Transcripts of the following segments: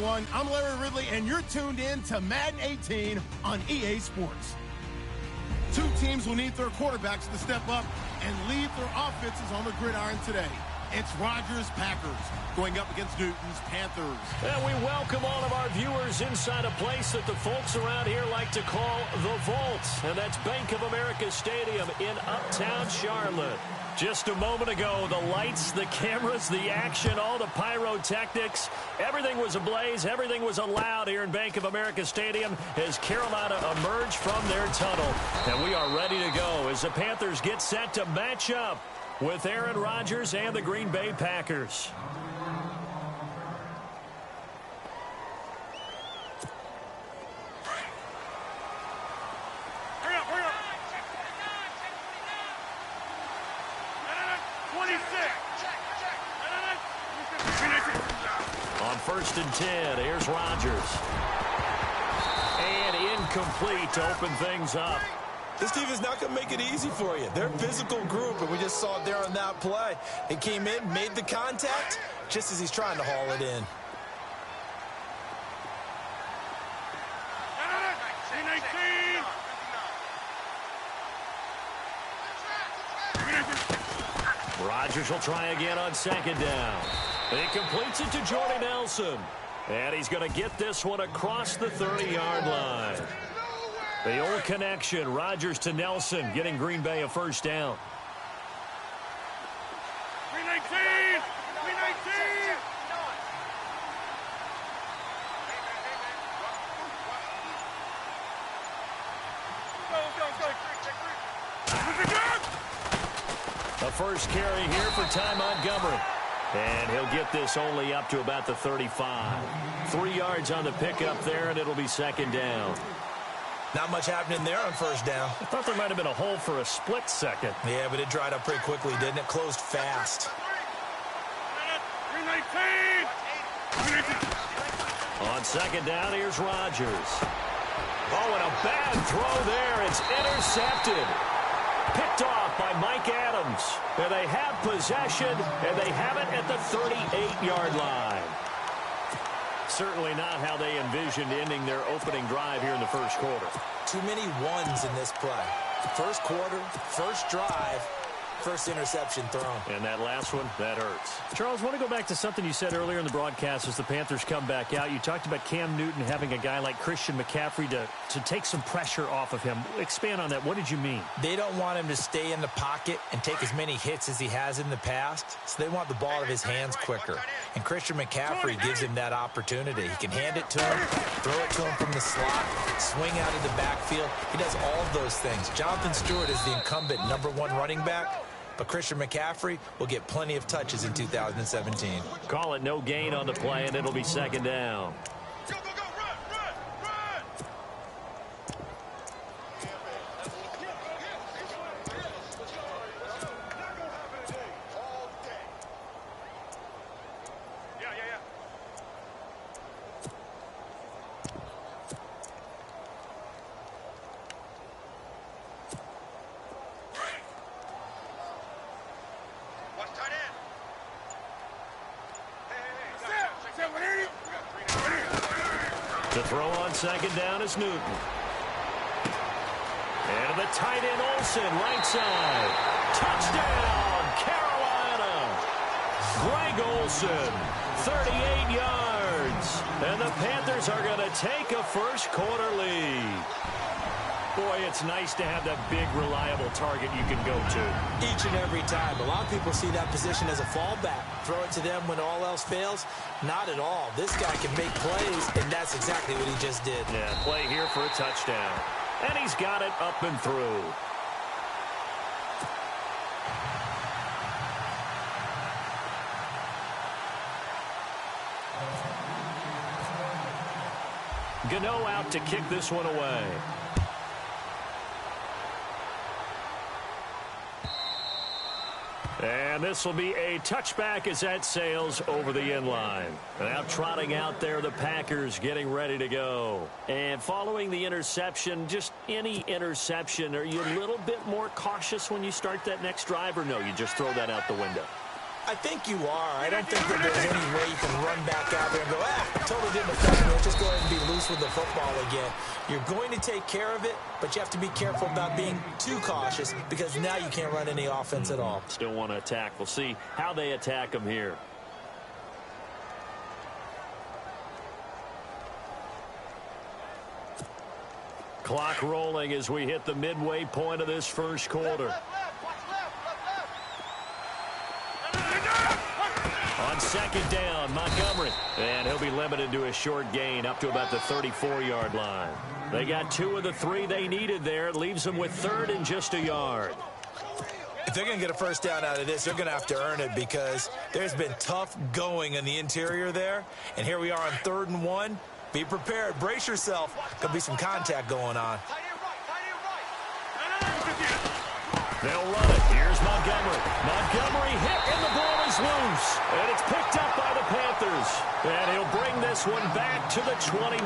everyone. I'm Larry Ridley, and you're tuned in to Madden 18 on EA Sports. Two teams will need their quarterbacks to step up and lead their offenses on the gridiron today. It's Rodgers' Packers going up against Newton's Panthers. And we welcome all of our viewers inside a place that the folks around here like to call the Vault. And that's Bank of America Stadium in Uptown Charlotte. Just a moment ago, the lights, the cameras, the action, all the pyrotechnics, everything was ablaze, everything was allowed here in Bank of America Stadium as Carolina emerged from their tunnel. And we are ready to go as the Panthers get set to match up with Aaron Rodgers and the Green Bay Packers. On 1st and 10, here's Rodgers. And incomplete to open things up. This team is not going to make it easy for you. They're a physical group, and we just saw it there on that play. He came in, made the contact, just as he's trying to haul it in. Rodgers will try again on 2nd down. He completes it to Jordy Nelson. And he's going to get this one across the 30-yard line. The old connection, Rodgers to Nelson, getting Green Bay a 1st down. 319! 319! The first carry here for Ty Montgomery. And he'll get this only up to about the 35. 3 yards on the pickup there, and it'll be 2nd down. Not much happening there on 1st down. I thought there might have been a hole for a split second. Yeah, but it dried up pretty quickly, didn't it? Closed fast. 319! On 2nd down, here's Rodgers. Oh, and a bad throw there. It's intercepted. Picked off by Mike Adams. And they have possession, and they have it at the 38-yard line. Certainly not how they envisioned ending their opening drive here in the 1st quarter. Too many ones in this play. 1st quarter, 1st drive, 1st interception thrown. And that last one, that hurts. Charles, I want to go back to something you said earlier in the broadcast as the Panthers come back out. You talked about Cam Newton having a guy like Christian McCaffrey to take some pressure off of him. Expand on that. What did you mean? They don't want him to stay in the pocket and take as many hits as he has in the past, so they want the ball out of his hands quicker. And Christian McCaffrey gives him that opportunity. He can hand it to him, throw it to him from the slot, swing out of the backfield. He does all of those things. Jonathan Stewart is the incumbent #1 running back, but Christian McCaffrey will get plenty of touches in 2017. Call it no gain on the play, and it'll be 2nd down. Go, go, go, run, run, run! Yeah, yeah, yeah. Watch tight end. To throw on 2nd down is Newton. And the tight end Olsen, right side. Touchdown, Carolina. Greg Olsen, 38 yards. And the Panthers are going to take a 1st quarter lead. Boy, it's nice to have that big, reliable target you can go to. Each and every time. A lot of people see that position as a fallback. Throw it to them when all else fails. Not at all. This guy can make plays, and that's exactly what he just did. Yeah, play here for a touchdown. And he's got it up and through. Gano out to kick this one away. And this will be a touchback as that sails over the end line. Now trotting out there, the Packers getting ready to go. And following the interception, just any interception, are you a little bit more cautious when you start that next drive, or no, you just throw that out the window? I think you are. I don't think that there's any way you can run back out there and go, totally didn't affect me. Let's just go ahead and be loose with the football again. You're going to take care of it, but you have to be careful about being too cautious because now you can't run any offense at all. Still want to attack. We'll see how they attack him here. Clock rolling as we hit the midway point of this first quarter. On second down, Montgomery. And he'll be limited to a short gain up to about the 34-yard line. They got 2 of the 3 they needed there. It leaves them with 3rd and just a yard. If they're going to get a first down out of this, they're going to have to earn it because there's been tough going in the interior there. And here we are on 3rd and 1. Be prepared. Brace yourself. Could be some contact going on. They'll run it. Here's Montgomery. Montgomery hit, and the ball is loose. And it's picked up by the Panthers. And he'll bring this one back to the 29.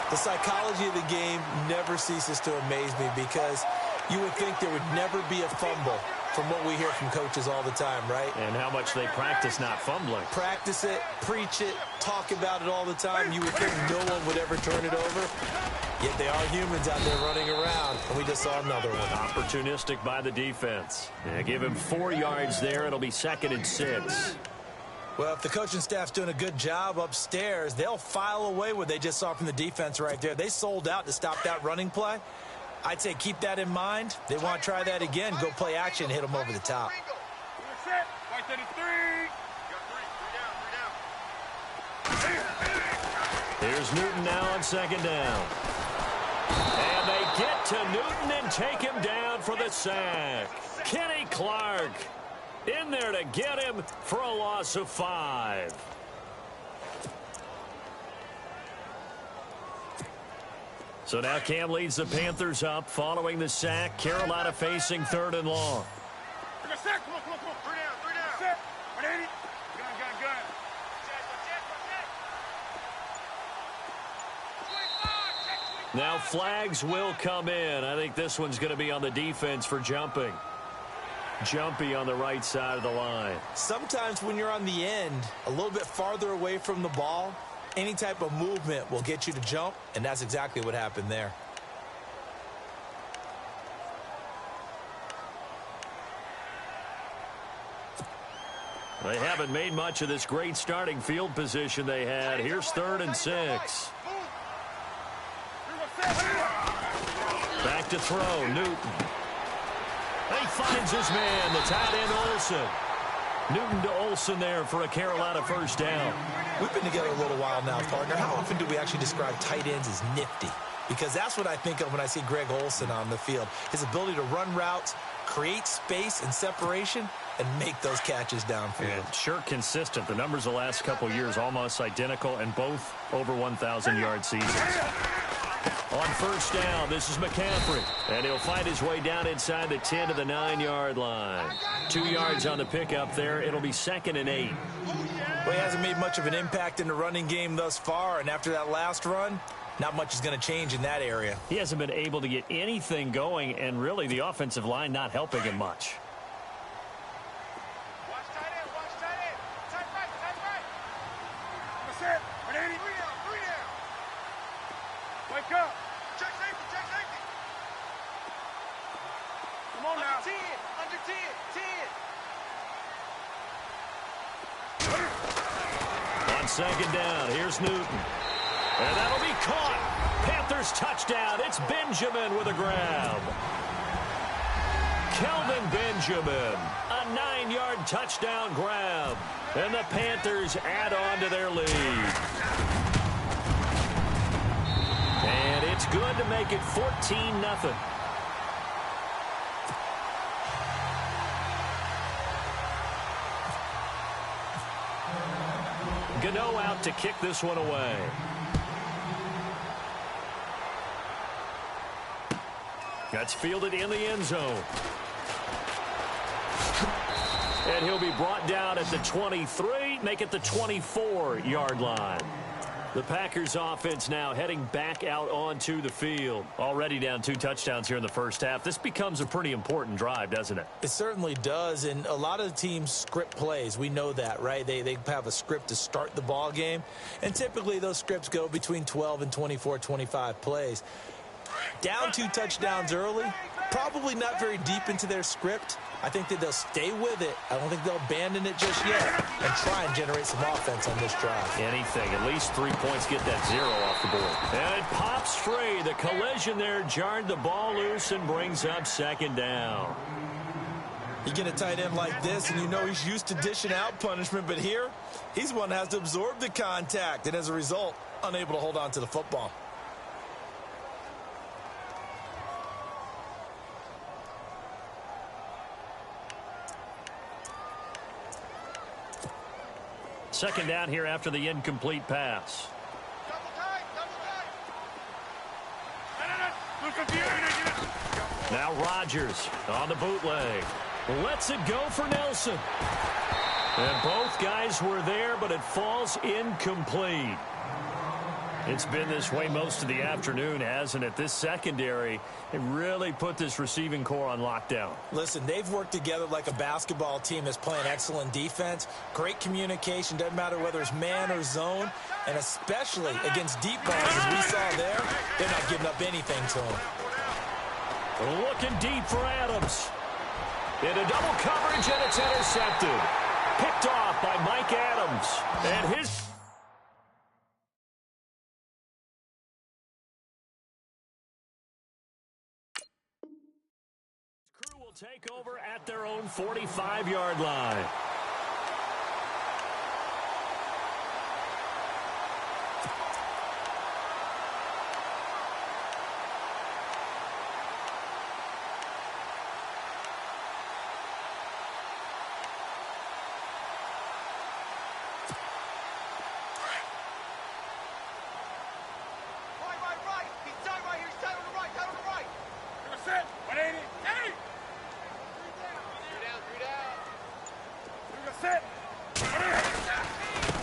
The psychology of the game never ceases to amaze me because you would think there would never be a fumble from what we hear from coaches all the time, right? And how much they practice not fumbling. Practice it, preach it, talk about it all the time. You would think no one would ever turn it over. Yet they are humans out there running around, and we just saw another one. Opportunistic by the defense. Yeah, give him 4 yards there. It'll be 2nd and 6. Well, if the coaching staff's doing a good job upstairs, they'll file away what they just saw from the defense right there. They sold out to stop that running play. I'd say keep that in mind. They want to try that again. Go play action, hit them over the top. Here's Newton now on 2nd down. And they get to Newton and take him down for the sack. Kenny Clark in there to get him for a loss of 5. So now Cam leads the Panthers up following the sack. Carolina facing 3rd and long. Come on. 3 down. 180. Gun. Now flags will come in. I think this one's going to be on the defense for jumping. Jumpy on the right side of the line. Sometimes when you're on the end, a little bit farther away from the ball, any type of movement will get you to jump, and that's exactly what happened there. They haven't made much of this great starting field position they had. Here's 3rd and 6. Back to throw, Newton. He finds his man, the tight end Olsen. Newton to Olsen there for a Carolina first down. We've been together a little while now, partner. How often do we actually describe tight ends as nifty? Because that's what I think of when I see Greg Olsen on the field. His ability to run routes, create space and separation, and make those catches downfield. And sure consistent. The numbers the last couple years almost identical, and both over 1,000-yard seasons. On first down, this is McCaffrey. And he'll find his way down inside the 10 to the 9-yard line. 2 yards on the pickup there. It'll be 2nd and 8. Well, he hasn't made much of an impact in the running game thus far, and after that last run, not much is going to change in that area. He hasn't been able to get anything going, and really the offensive line not helping him much. Watch tight end. Tight right. That's it. 180. 3 down. Wake up. Check safety. Come on now. Under 10. On second down, here's Newton. And that'll be caught. Panthers touchdown. It's Benjamin with a grab. Kelvin Benjamin, a 9-yard touchdown grab. And the Panthers add on to their lead. And it's good to make it 14-0. Gano out to kick this one away. That's fielded in the end zone. And he'll be brought down at the 23, make it the 24-yard line. The Packers offense now heading back out onto the field. Already down 2 touchdowns here in the first half. This becomes a pretty important drive, doesn't it? It certainly does, and a lot of the teams script plays. We know that, right? They have a script to start the ball game, and typically those scripts go between 12 and 24, 25 plays. Down 2 touchdowns early, probably not very deep into their script. I think that they'll stay with it. I don't think they'll abandon it just yet and try and generate some offense on this drive. Anything. At least 3 points, get that 0 off the board. And it pops free. The collision there jarred the ball loose and brings up 2nd down. You get a tight end like this, and you know he's used to dishing out punishment, but here, he's one that has to absorb the contact, and as a result, unable to hold on to the football. Second down here after the incomplete pass. Double tight. Now Rodgers on the bootleg. Lets it go for Nelson. And both guys were there, but it falls incomplete. It's been this way most of the afternoon, hasn't it? This secondary, it really put this receiving core on lockdown. Listen, they've worked together like a basketball team that's playing excellent defense. Great communication, doesn't matter whether it's man or zone, and especially against deep balls, as we saw there, they're not giving up anything to them. Looking deep for Adams. Into double coverage, and it's intercepted. Picked off by Mike Adams. And his... crew will take over at their own 45-yard line.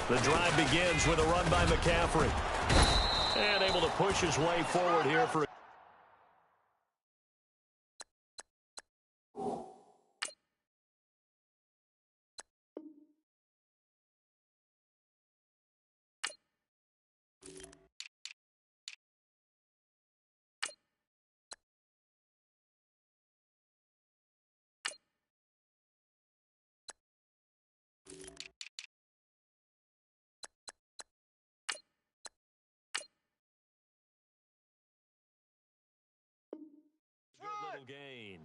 The drive begins with a run by McCaffrey. And able to push his way forward here for... little gain.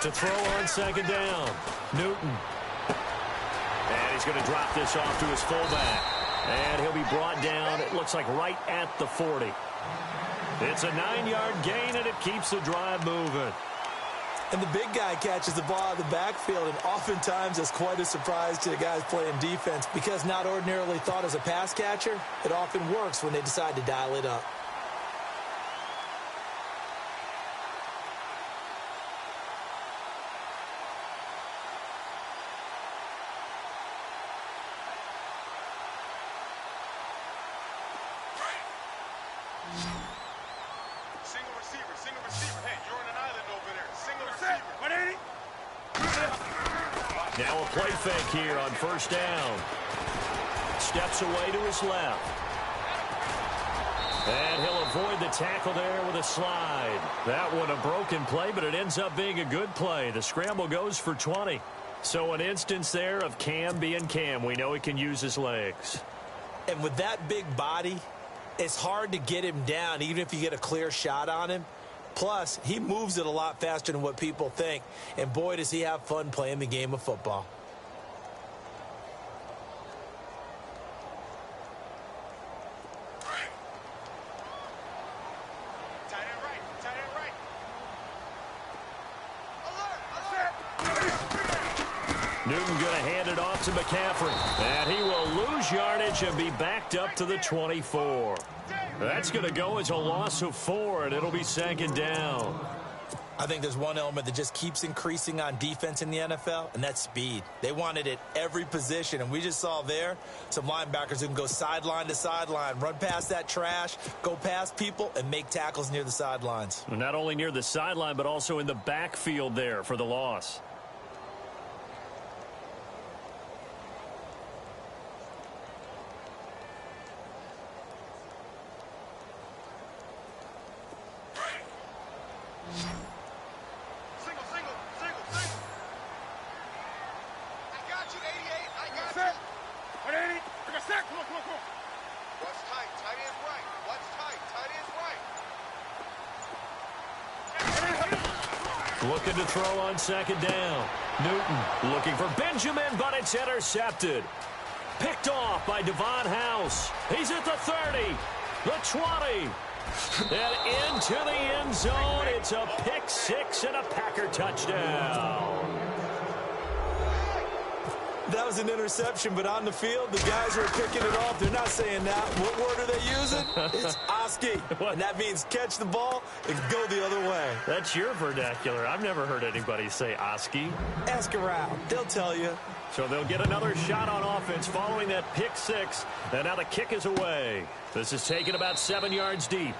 To throw on second down, Newton. And he's going to drop this off to his fullback. And he'll be brought down, it looks like right at the 40. It's a 9-yard gain, and it keeps the drive moving. And the big guy catches the ball out of the backfield, and oftentimes that's quite a surprise to the guys playing defense because not ordinarily thought as a pass catcher, it often works when they decide to dial it up. Single receiver. Hey, you're on an island over there. Single receiver. 180. Now a play fake here on first down. Steps away to his left. And he'll avoid the tackle there with a slide. That one a broken play, but it ends up being a good play. The scramble goes for 20. So an instance there of Cam being Cam. We know he can use his legs. And with that big body, it's hard to get him down, even if you get a clear shot on him. Plus, he moves it a lot faster than what people think. And boy, does he have fun playing the game of football. Newton going to hand it off to McCaffrey. And he will lose yardage and be backed up to the 24. That's going to go as a loss of 4, and it'll be 2nd down. I think there's one element that just keeps increasing on defense in the NFL, and that's speed. They want it at every position, and we just saw there some linebackers who can go sideline to sideline, run past that trash, go past people, and make tackles near the sidelines. Not only near the sideline, but also in the backfield there for the loss. Looking to throw on 2nd down. Newton looking for Benjamin, but it's intercepted. Picked off by Devon House. He's at the 30, the 20, and into the end zone. It's a pick 6 and a Packer touchdown. That was an interception, but on the field, the guys who are picking it off, they're not saying that. What word are they using? It's Oski, and that means catch the ball and go the other way. That's your vernacular. I've never heard anybody say Oski. Ask around. They'll tell you. So they'll get another shot on offense following that pick 6, and now the kick is away. This is taken about 7 yards deep.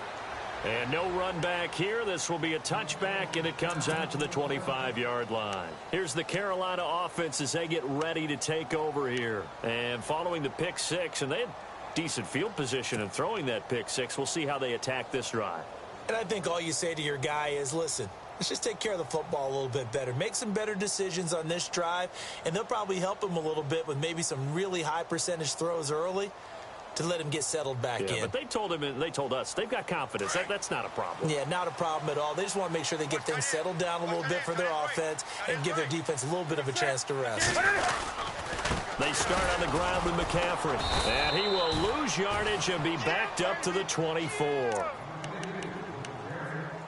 And no run back here. This will be a touchback, and it comes out to the 25-yard line. Here's the Carolina offense as they get ready to take over here. And following the pick 6, and they had decent field position in throwing that pick 6. We'll see how they attack this drive. And I think all you say to your guy is, listen, let's just take care of the football a little bit better. Make some better decisions on this drive, and they'll probably help him a little bit with maybe some really high percentage throws early to let him get settled back in. But they told him, and they told us, they've got confidence. That's not a problem. Yeah, not a problem at all. They just want to make sure they get things settled down a little bit for their offense and give their defense a little bit of a chance to rest. They start on the ground with McCaffrey, and he will lose yardage and be backed up to the 24.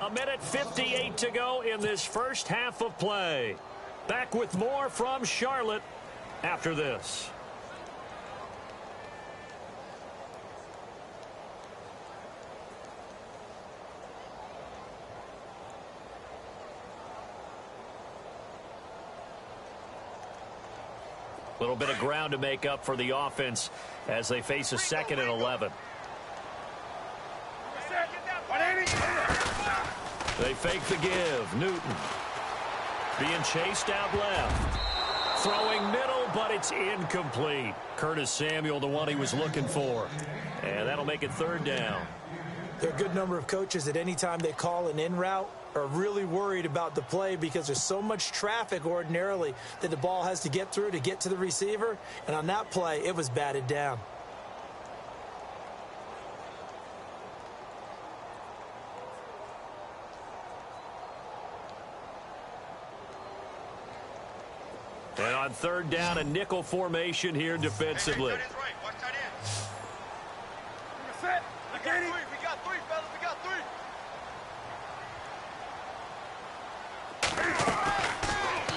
A minute 58 to go in this first half of play. Back with more from Charlotte after this. A little bit of ground to make up for the offense as they face a 2nd and 11. They fake the give. Newton being chased out left. Throwing middle, but it's incomplete. Curtis Samuel, the one he was looking for. And that'll make it 3rd down. There are a good number of coaches that any time they call an in route are really worried about the play because there's so much traffic ordinarily that the ball has to get through to get to the receiver. And on that play, it was batted down. And on 3rd down, a nickel formation here defensively.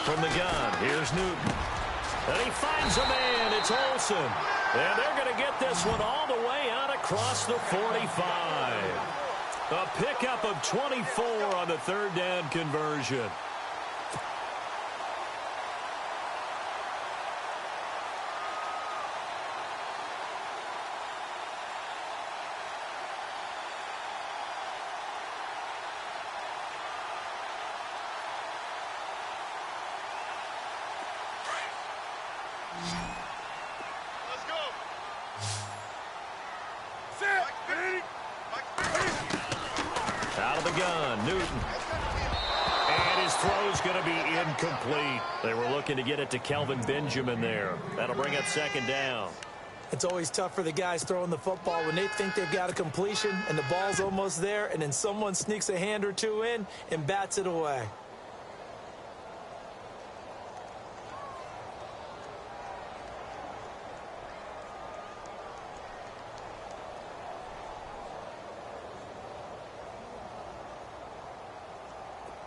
From the gun, here's Newton. And he finds a man. It's Olsen. And they're going to get this one all the way out across the 45. A pickup of 24 on the 3rd down conversion. Out of the gun, Newton. And his throw's going to be incomplete. They were looking to get it to Kelvin Benjamin there. That'll bring up 2nd down. It's always tough for the guys throwing the football when they think they've got a completion and the ball's almost there, and then someone sneaks a hand or two in and bats it away.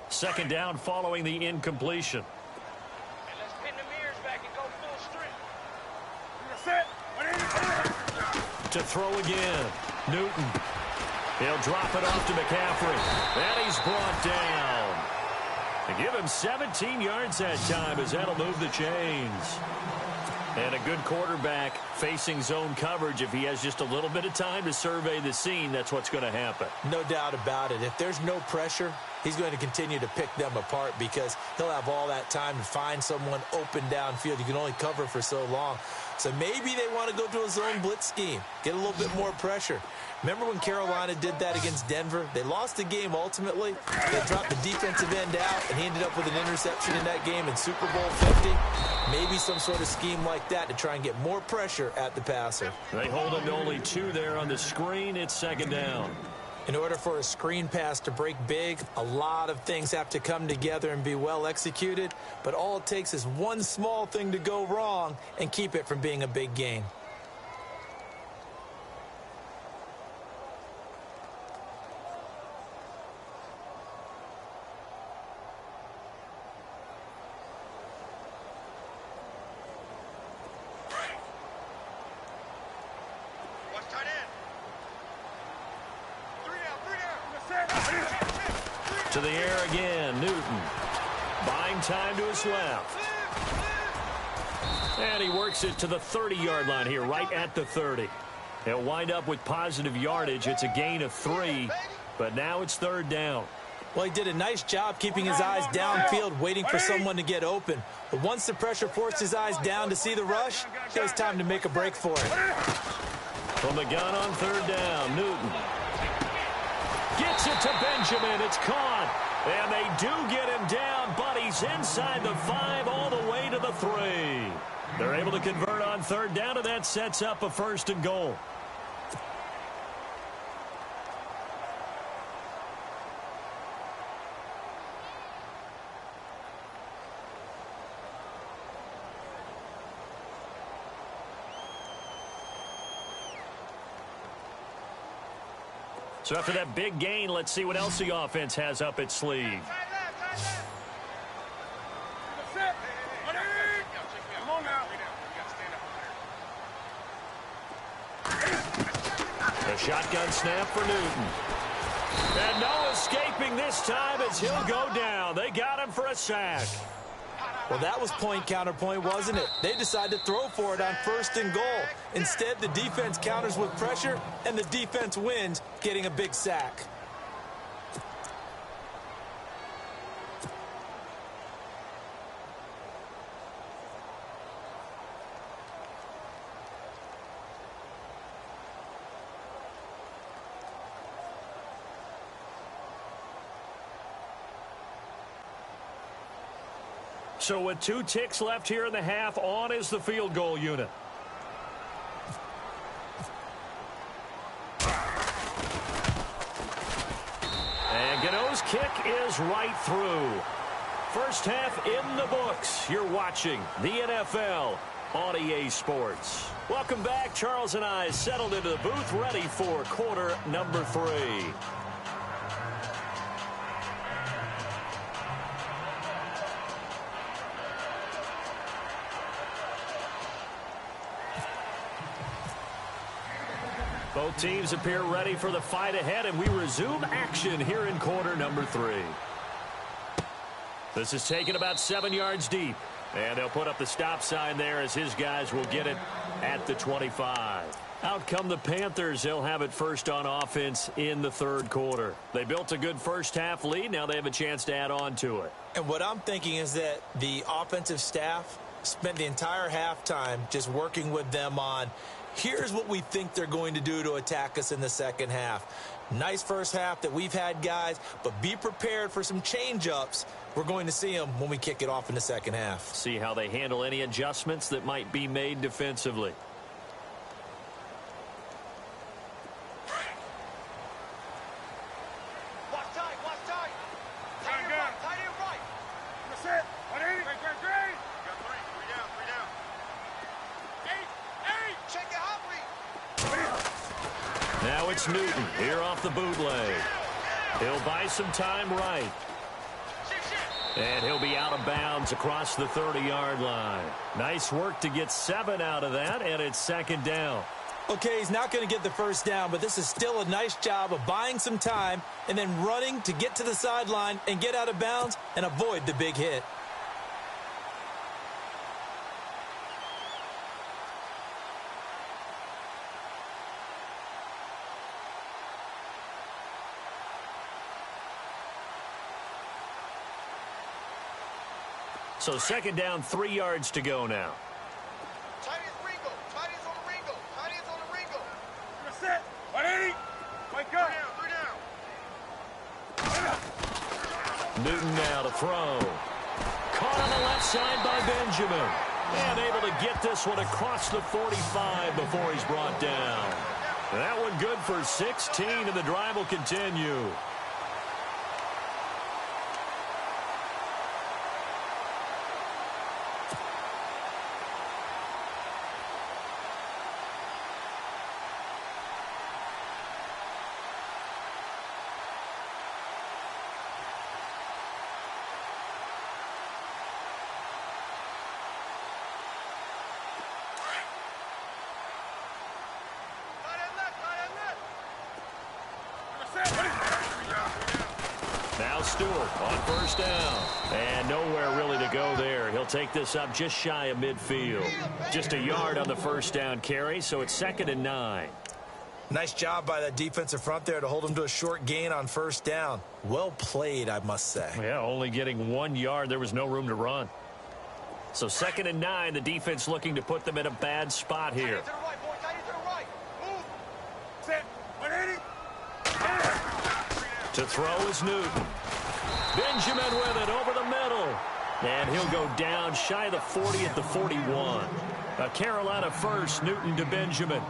Second down following the incompletion. And let's pin the mirrors back and go full strength. To throw again. Newton. He'll drop it off to McCaffrey. And he's brought down. They give him 17 yards that time as that'll move the chains. And a good quarterback facing zone coverage. If he has just a little bit of time to survey the scene, that's what's going to happen. No doubt about it. If there's no pressure, he's going to continue to pick them apart because he'll have all that time to find someone open downfield. You can only cover for so long. So maybe they want to go to a zone blitz scheme, get a little bit more pressure. Remember when Carolina did that against Denver? They lost the game ultimately. They dropped the defensive end out, and he ended up with an interception in that game in Super Bowl 50. Maybe some sort of scheme like that to try and get more pressure at the passer. They hold him to only 2 there on the screen. It's second down. In order for a screen pass to break big, a lot of things have to come together and be well executed, but all it takes is one small thing to go wrong and keep it from being a big gain. To the air again, Newton. Buying time to his left. And he works it to the 30-yard line here, right at the 30. He'll wind up with positive yardage. It's a gain of 3, but now it's third down. Well, he did a nice job keeping his eyes downfield, waiting for someone to get open. But once the pressure forced his eyes down to see the rush, it was time to make a break for it. From the gun on third down, Newton. Gets it to Benjamin. It's caught. And they do get him down, but he's inside the 5 all the way to the 3. They're able to convert on third down, and that sets up a 1st and goal. So after that big gain, let's see what else the offense has up its sleeve. A shotgun snap for Newton. And no escaping this time as he'll go down. They got him for a sack. Well, that was point counterpoint, wasn't it? They decided to throw for it on 1st and goal. Instead, the defense counters with pressure, and the defense wins, getting a big sack. So with 2 ticks left here in the half, on is the field goal unit. And Gano's kick is right through. First half in the books. You're watching the NFL on EA Sports. Welcome back. Charles and I settled into the booth, ready for quarter number 3. Both teams appear ready for the fight ahead, and we resume action here in quarter number 3. This is taken about 7 yards deep, and they'll put up the stop sign there as his guys will get it at the 25. Out come the Panthers. They'll have it first on offense in the third quarter. They built a good first half lead. Now they have a chance to add on to it. And what I'm thinking is that the offensive staff spent the entire halftime just working with them on, here's what we think they're going to do to attack us in the second half. Nice first half that we've had, guys, but be prepared for some change-ups. We're going to see them when we kick it off in the second half. See how they handle any adjustments that might be made defensively. Now it's Newton here off the bootleg. He'll buy some time right. And he'll be out of bounds across the 30-yard line. Nice work to get 7 out of that, and it's second down. Okay, he's not going to get the first down, but this is still a nice job of buying some time and then running to get to the sideline and get out of bounds and avoid the big hit. So second down, 3 yards to go now. Tight is Ringo. Tight is on the Ringo. Tight is on the Ringo. You're set. 180. Wake up. 3 down. Newton now to throw. Caught on the left side by Benjamin. And able to get this one across the 45 before he's brought down. And that one good for 16, and the drive will continue. Now Stewart on first down. And nowhere really to go there. He'll take this up just shy of midfield. Just a yard on the first down carry, so it's 2nd and 9. Nice job by that defensive front there to hold him to a short gain on first down. Well played, I must say. Yeah, only getting 1 yard. There was no room to run. So 2nd and 9, the defense looking to put them in a bad spot here. To the right, boy. Tight to the right. Move. Set. 180. To throw is Newton. Benjamin with it over the middle. And he'll go down shy of the 40 at the 41. A Carolina first, Newton to Benjamin.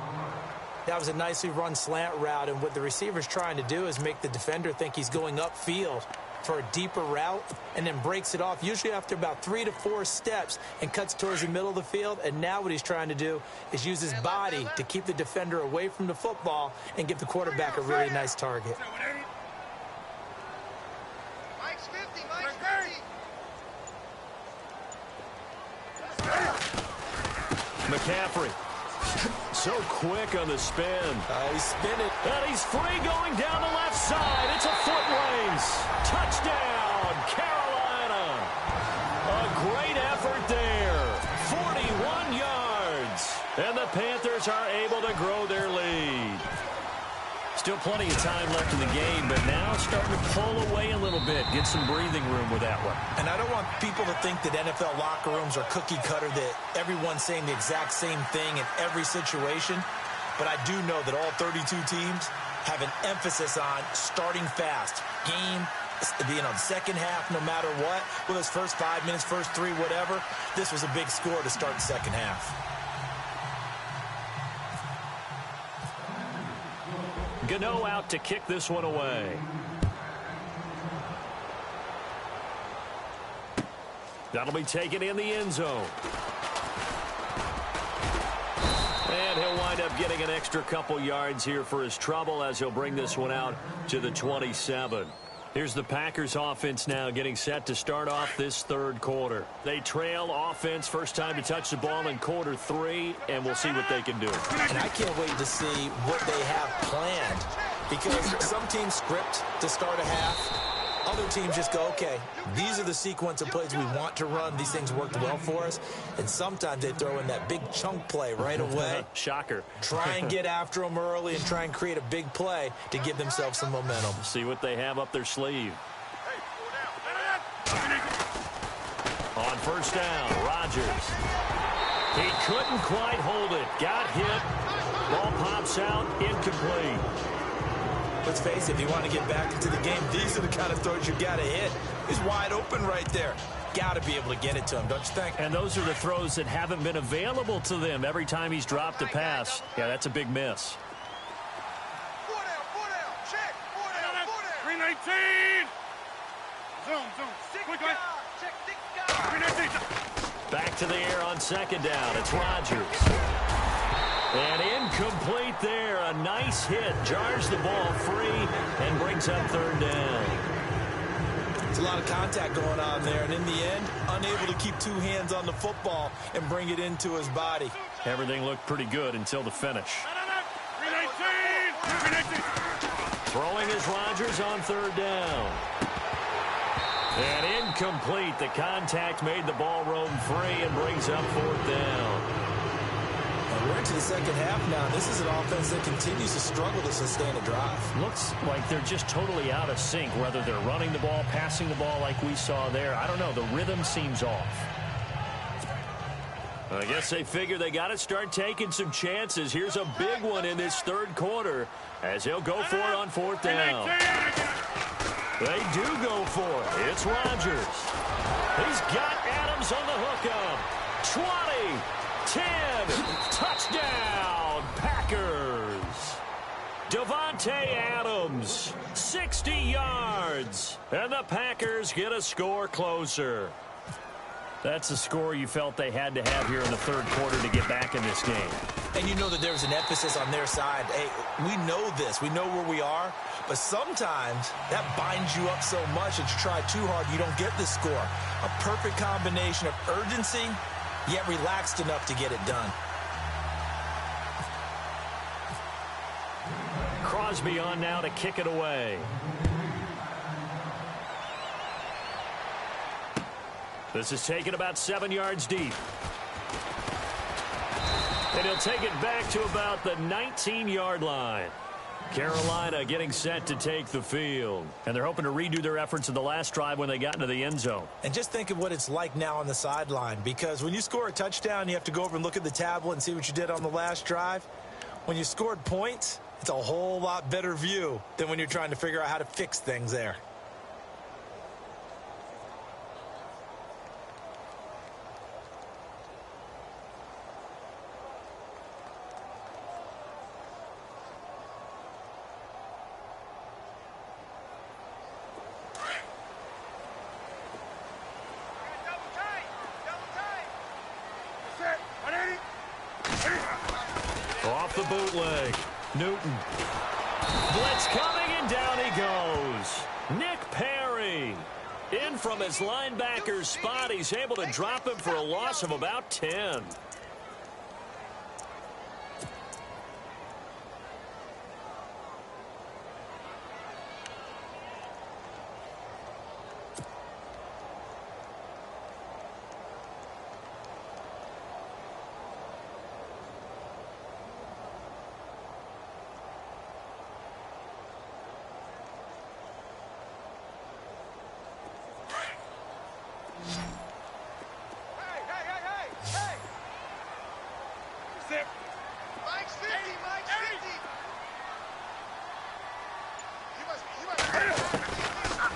That was a nicely run slant route, and what the receiver's trying to do is make the defender think he's going upfield for a deeper route and then breaks it off, usually after about 3 to 4 steps, and cuts towards the middle of the field. And now what he's trying to do is use his body to keep the defender away from the football and give the quarterback a really nice target. Mike's 50. Mike's 50. McCaffrey. So quick on the spin. He's spinning. And he's free going down the left side. It's a foot race. Touchdown, Carolina. A great effort there. 41 yards. And the Panthers are able to grow their lead. Still plenty of time left in the game, but now starting to pull away a little bit. Get some breathing room with that one. And I don't want people to think that NFL locker rooms are cookie cutter, that everyone's saying the exact same thing in every situation. But I do know that all 32 teams have an emphasis on starting fast. Game, the second half, no matter what. Whether it's first 5 minutes, first 3, whatever. This was a big score to start the second half. Gano out to kick this one away. That'll be taken in the end zone. And he'll wind up getting an extra couple yards here for his trouble as he'll bring this one out to the 27. Here's the Packers offense now getting set to start off this third quarter. They trail offense, first time to touch the ball in quarter 3, and we'll see what they can do. And I can't wait to see what they have planned, because some teams script to start a half. Other teams just go, okay, these are the sequence of plays we want to run. These things worked well for us. And sometimes they throw in that big chunk play right away. Shocker. Try and get after them early and try and create a big play to give themselves some momentum. See what they have up their sleeve. On first down, Rodgers. He couldn't quite hold it. Got hit. Ball pops out, incomplete. Let's face it, if you want to get back into the game, these are the kind of throws you got to hit. He's wide open right there. Got to be able to get it to him, don't you think? And those are the throws that haven't been available to them every time he's dropped a pass. Yeah, that's a big miss. 4 down, check. 4 down, 319. Zoom. Quick, check 6 guys. Back to the air on second down. It's Rodgers. And incomplete there. A nice hit, jars the ball free, and brings up third down. There's a lot of contact going on there, and in the end, unable to keep two hands on the football and bring it into his body. Everything looked pretty good until the finish. 319! Throwing is Rodgers on third down. And incomplete. The contact made the ball roam free and brings up fourth down. And we're into the second half now. This is an offense that continues to struggle to sustain a drive. Looks like they're just totally out of sync, whether they're running the ball, passing the ball like we saw there. I don't know. The rhythm seems off. I guess they figure they got to start taking some chances. Here's a big one in this third quarter as he'll go for it on fourth down. They do go for it. It's Rodgers. He's got Adams on the hookup. 20, 10, touchdown, Packers. Davante Adams, 60 yards. And the Packers get a score closer. That's a score you felt they had to have here in the third quarter to get back in this game. And you know that there's an emphasis on their side. Hey, we know this. We know where we are. But sometimes that binds you up so much that you try too hard, you don't get the score. A perfect combination of urgency, yet relaxed enough to get it done. Crosby on now to kick it away. This is taken about 7 yards deep. And he'll take it back to about the 19-yard line. Carolina getting set to take the field. And they're hoping to redo their efforts in the last drive when they got into the end zone. And just think of what it's like now on the sideline, because when you score a touchdown, you have to go over and look at the tablet and see what you did on the last drive. When you scored points, it's a whole lot better view than when you're trying to figure out how to fix things there. Off the bootleg. Newton. Blitz coming, and down he goes. Nick Perry. In from his linebacker's spot. He's able to drop him for a loss of about 10.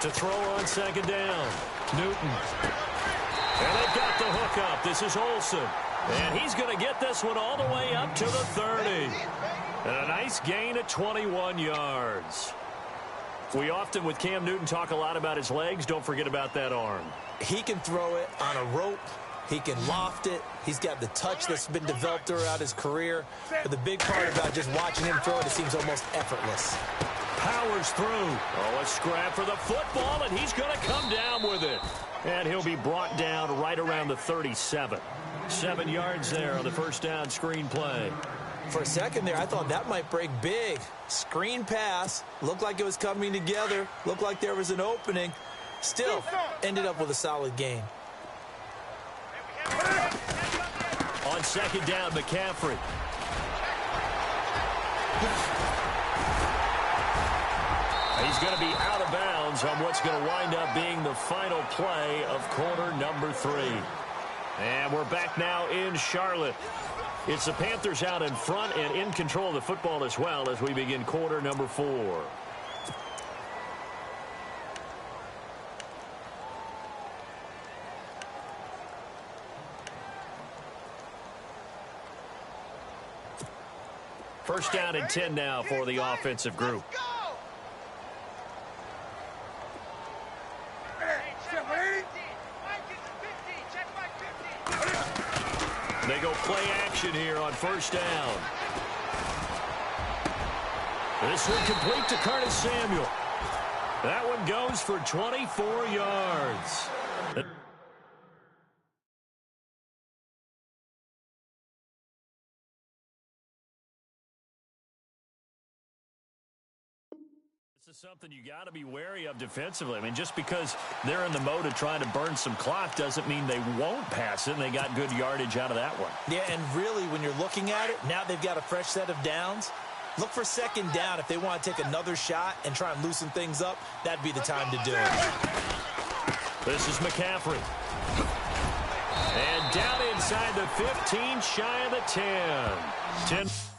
To throw on second down. Newton. And they've got the hookup. This is Olsen. And he's going to get this one all the way up to the 30. And a nice gain of 21 yards. We often, with Cam Newton, talk a lot about his legs. Don't forget about that arm. He can throw it on a rope. He can loft it. He's got the touch that's been developed throughout his career. But the big part about just watching him throw it, it seems almost effortless. Powers through. Oh, a scrap for the football, and he's going to come down with it. And he'll be brought down right around the 37. 7 yards there on the first down screen play. For a second there, I thought that might break big. Screen pass. Looked like it was coming together. Looked like there was an opening. Still, ended up with a solid gain. On second down, McCaffrey. He's going to be out of bounds on what's going to wind up being the final play of quarter number 3. And we're back now in Charlotte. It's the Panthers out in front and in control of the football as well as we begin quarter number 4. First down and 10 now for the offensive group. They go play action here on first down. This one complete to Curtis Samuel. That one goes for 24 yards. This is something you got to be wary of defensively. I mean, just because they're in the mode of trying to burn some clock doesn't mean they won't pass it, and they got good yardage out of that one. Yeah, and really, when you're looking at it, now they've got a fresh set of downs. Look for second down if they want to take another shot and try and loosen things up. That'd be the time to do it. This is McCaffrey. And down inside the 15, shy of the 10.